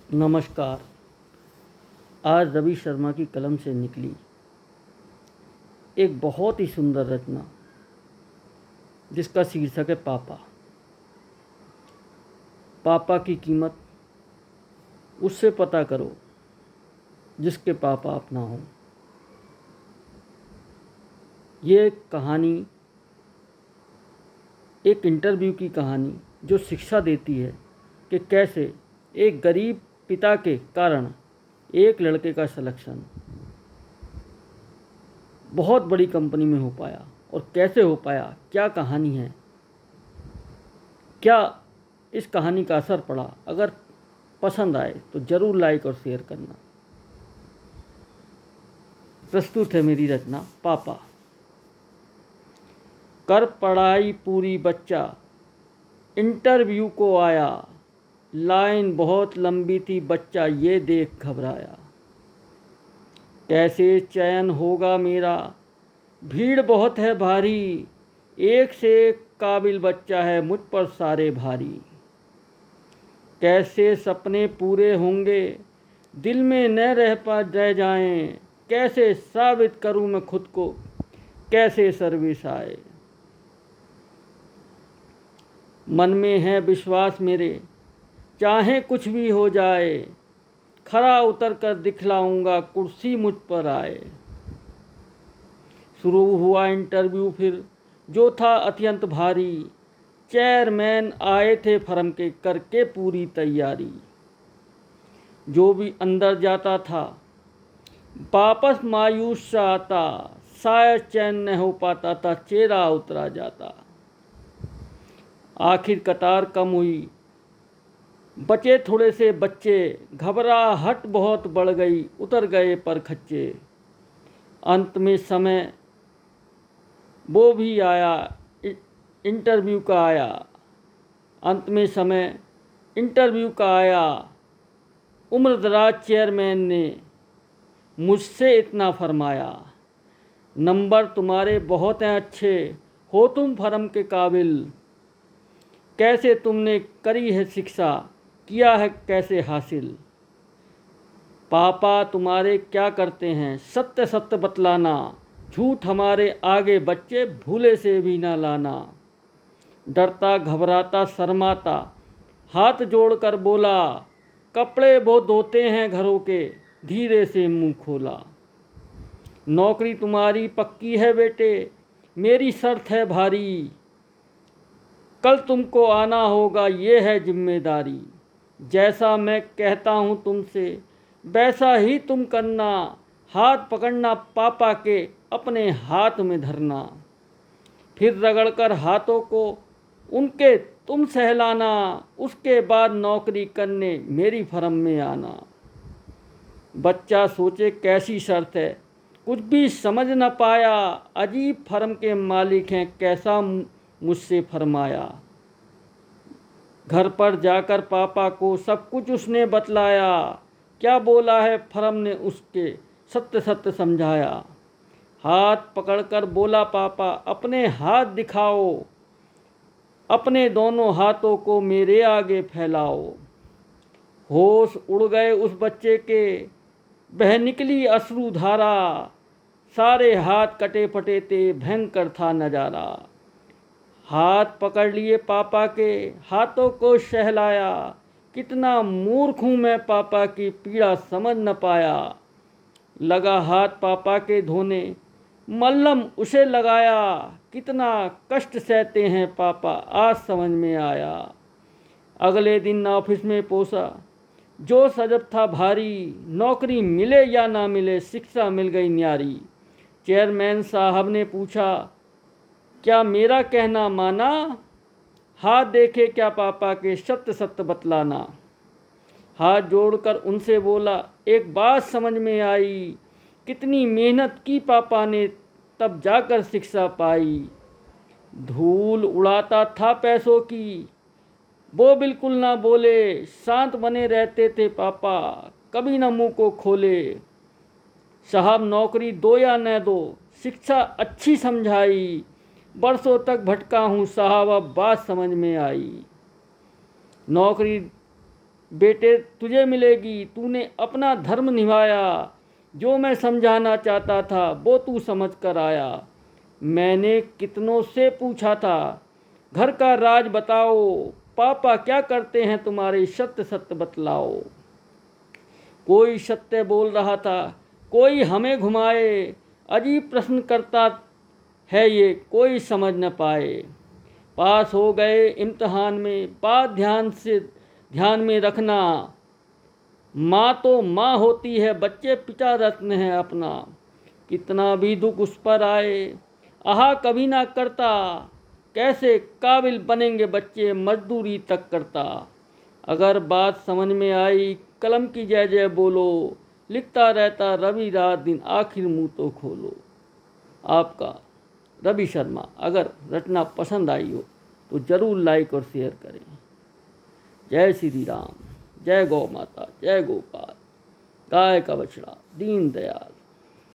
नमस्कार। आज रवि शर्मा की कलम से निकली एक बहुत ही सुंदर रचना जिसका शीर्षक है पापा। पापा की कीमत उससे पता करो जिसके पापा अपना हो। ये कहानी एक इंटरव्यू की कहानी जो शिक्षा देती है कि कैसे एक गरीब पिता के कारण एक लड़के का सिलेक्शन बहुत बड़ी कंपनी में हो पाया और कैसे हो पाया, क्या कहानी है, क्या इस कहानी का असर पड़ा। अगर पसंद आए तो ज़रूर लाइक और शेयर करना। प्रस्तुत है मेरी रचना पापा। कर पढ़ाई पूरी बच्चा इंटरव्यू को आया, लाइन बहुत लंबी थी बच्चा ये देख घबराया। कैसे चयन होगा मेरा, भीड़ बहुत है भारी, एक से एक काबिल बच्चा है मुझ पर सारे भारी। कैसे सपने पूरे होंगे दिल में न रह जाएं, कैसे साबित करूं मैं खुद को, कैसे सर्विस आए। मन में है विश्वास मेरे चाहे कुछ भी हो जाए, खरा उतर कर दिखलाऊंगा कुर्सी मुझ पर आए। शुरू हुआ इंटरव्यू फिर जो था अत्यंत भारी, चेयरमैन आए थे फर्म के करके पूरी तैयारी। जो भी अंदर जाता था वापस मायूस सा आता, शायद चैन न हो पाता था चेहरा उतरा जाता। आखिर कतार कम हुई बचे थोड़े से बच्चे, घबराहट बहुत बढ़ गई उतर गए पर खच्चे। अंत में समय वो भी आया इंटरव्यू का आया, अंत में समय इंटरव्यू का आया। उम्रदराज चेयरमैन ने मुझसे इतना फरमाया, नंबर तुम्हारे बहुत हैं अच्छे, हो तुम फर्म के काबिल। कैसे तुमने करी है शिक्षा, किया है कैसे हासिल। पापा तुम्हारे क्या करते हैं सत्य सत्य बतलाना, झूठ हमारे आगे बच्चे भूले से भी ना लाना। डरता घबराता शर्माता हाथ जोड़कर बोला, कपड़े वो धोते हैं घरों के, धीरे से मुंह खोला। नौकरी तुम्हारी पक्की है बेटे, मेरी शर्त है भारी, कल तुमको आना होगा ये है जिम्मेदारी। जैसा मैं कहता हूँ तुमसे वैसा ही तुम करना, हाथ पकड़ना पापा के अपने हाथ में धरना। फिर रगड़कर हाथों को उनके तुम सहलाना, उसके बाद नौकरी करने मेरी फर्म में आना। बच्चा सोचे कैसी शर्त है, कुछ भी समझ न पाया, अजीब फर्म के मालिक हैं कैसा मुझसे फरमाया। घर पर जाकर पापा को सब कुछ उसने बतलाया, क्या बोला है फर्म ने उसके सत्य सत्य समझाया। हाथ पकड़कर बोला पापा अपने हाथ दिखाओ, अपने दोनों हाथों को मेरे आगे फैलाओ। होश उड़ गए उस बच्चे के, बह निकली अश्रुधारा, सारे हाथ कटे फटे थे भयंकर था नजारा। हाथ पकड़ लिए पापा के हाथों को सहलाया, कितना मूर्ख हूँ मैं पापा की पीड़ा समझ न पाया। लगा हाथ पापा के धोने मल्लम उसे लगाया, कितना कष्ट सहते हैं पापा आज समझ में आया। अगले दिन ऑफिस में पहुंचा जो सजब था भारी, नौकरी मिले या ना मिले शिक्षा मिल गई न्यारी। चेयरमैन साहब ने पूछा क्या मेरा कहना माना, हाथ देखे क्या पापा के सत्य सत्य बतलाना। हाथ जोड़कर उनसे बोला एक बात समझ में आई, कितनी मेहनत की पापा ने तब जाकर शिक्षा पाई। धूल उड़ाता था पैसों की वो बिल्कुल ना बोले, शांत बने रहते थे पापा कभी ना मुंह को खोले। साहब नौकरी दो या न दो शिक्षा अच्छी समझाई, बरसों तक भटका हूँ साहब अब बात समझ में आई। नौकरी बेटे तुझे मिलेगी, तूने अपना धर्म निभाया, जो मैं समझाना चाहता था वो तू समझ कर आया। मैंने कितनों से पूछा था, घर का राज बताओ, पापा क्या करते हैं तुम्हारे, सत्य सत्य बतलाओ। कोई सत्य बोल रहा था, कोई हमें घुमाए, अजीब प्रश्न करता है ये, कोई समझ न पाए। पास हो गए इम्तिहान में, बात ध्यान में रखना, माँ तो माँ होती है, बच्चे पिता रत्न है अपना। कितना भी दुख उस पर आए, आहा कभी ना करता, कैसे काबिल बनेंगे बच्चे, मजदूरी तक करता। अगर बात समझ में आई, कलम की जय जय बोलो, लिखता रहता रवि रात दिन, आखिर मुंह तो खोलो। आपका रवि शर्मा। अगर रचना पसंद आई हो तो ज़रूर लाइक और शेयर करें। जय श्री राम, जय गौ माता, जय गोपाल, गाय का बछड़ा, दीन दयाल।